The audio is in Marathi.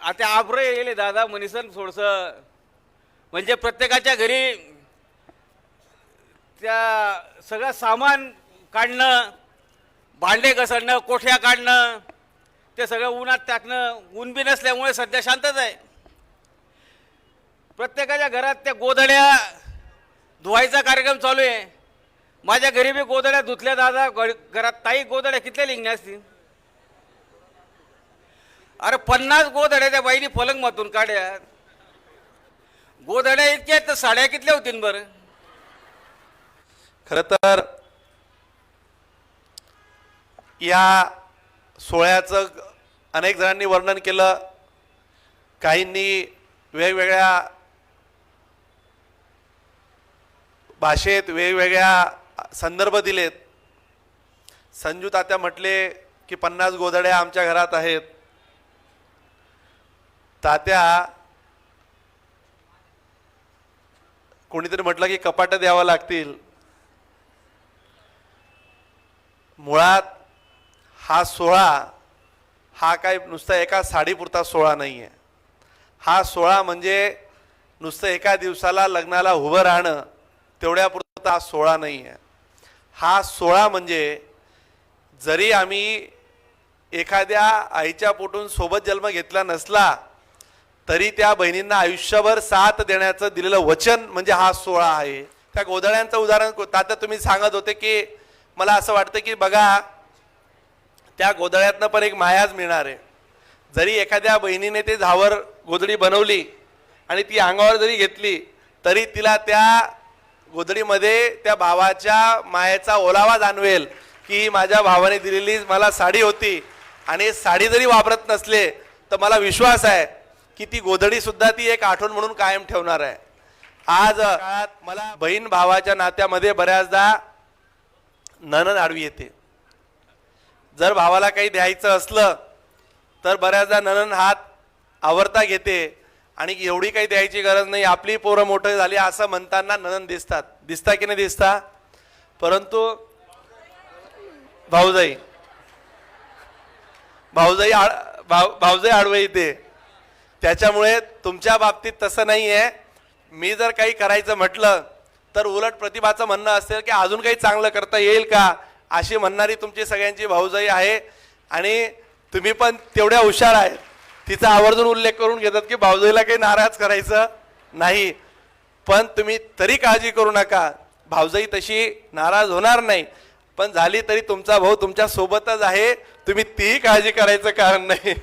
आता आब्र येले दादा मनीसन थोडस म्हणजे प्रत्येकाच्या घरी त्या सगळं सामान काढणं, भांडे घसरणं, कोठ्या काढणं, ते सगळं उन्हात टाकणं, ऊन बी नसल्यामुळे सध्या शांतच आहे. प्रत्येकाच्या घरात त्या गोधड्या धुवायचा कार्यक्रम चालू आहे. माझ्या घरी बी गोधड्या धुतल्या दादा. घरात ताई गोधड्या कितल्या लिंगण्या असतील? अरे 50 गोधड्या त्या बाईनी पलंग मातून काढ्या. गोधड्या इतक्या तर साड्या कितल्या होतील बरं? खरं तर या सोहळ्याचं अनेक जणांनी वर्णन केलं. काहींनी वेगवेगळ्या भाषेत वेगवेगळ्या संदर्भ दिलेत. संजू तात्या म्हटले की 50 गोधड्या आमच्या घरात आहेत. तात्या कोणीतरी म्हटलं की कपाट द्यावं लागतील. मुळात हा सोहळा हा काय नुसता एका साडीपुरता सोहळा नाही आहे. हा सोहळा म्हणजे नुसतं एका दिवसाला लग्नाला उभं राहणं तेवढ्यापुरता सोहळा नाही आहे. हा सोहळा म्हणजे जरी आम्ही एखाद्या आईच्या पोटून सोबत जन्म घेतला नसला तरी त्या बहिणींना आयुष्यभर साथ देण्याचं दिलेलं वचन म्हणजे हा सोहळा आहे. त्या गोधड्यांचं उदाहरण तात्या तुम्ही सांगत होते की मला असं वाटतं की बघा त्या गोधड्यातनं पण एक मायाच मिळणार आहे. जरी एखाद्या बहिणीने ते झावर गोधडी बनवली आणि ती अंगावर जरी घेतली तरी तिला त्या गोधडीमध्ये त्या भावाच्या मायेचा ओलावा जाणवेल की माझ्या भावाने दिलेली मला साडी होती. आणि साडी जरी वापरत नसले तर मला विश्वास आहे की ती गोधडी सुद्धा ती एक आठवण म्हणून कायम ठेवणार आहे. आज काळात मला बहीण भावाच्या नात्यामध्ये बऱ्याचदा नणंद आडवी येते. जर भावाला काही द्यायचं असलं तर बऱ्याचदा नणंद हात आवरता घेते आणि एवढी काही द्यायची गरज नाही, आपली पोरं मोठं झाली असं म्हणताना नणंद दिसता की नाही दिसता. परंतु भाऊजाई आडवे येते. त्याच्यामुळे तुमच्या बाबतीत तसं नाही आहे. मी जर काही करायचं म्हटलं तर उलट प्रतिभाचं म्हणणं असेल की अजून काही चांगलं करता येईल का अशी म्हणणारी तुमची सगळ्यांची भाऊजाई आहे. आणि तुम्ही पण तेवढ्या हुशार आहेत. तिचा आवर्जून उल्लेख करून घेतात की भाऊजाईला काही नाराज करायचं नाही. पण तुम्ही तरी काळजी करू नका, भाऊजाई तशी नाराज होणार नाही. पण झाली तरी तुमचा भाऊ तुमच्या सोबतच आहे, तुम्ही तीही काळजी करायचं कारण नाही.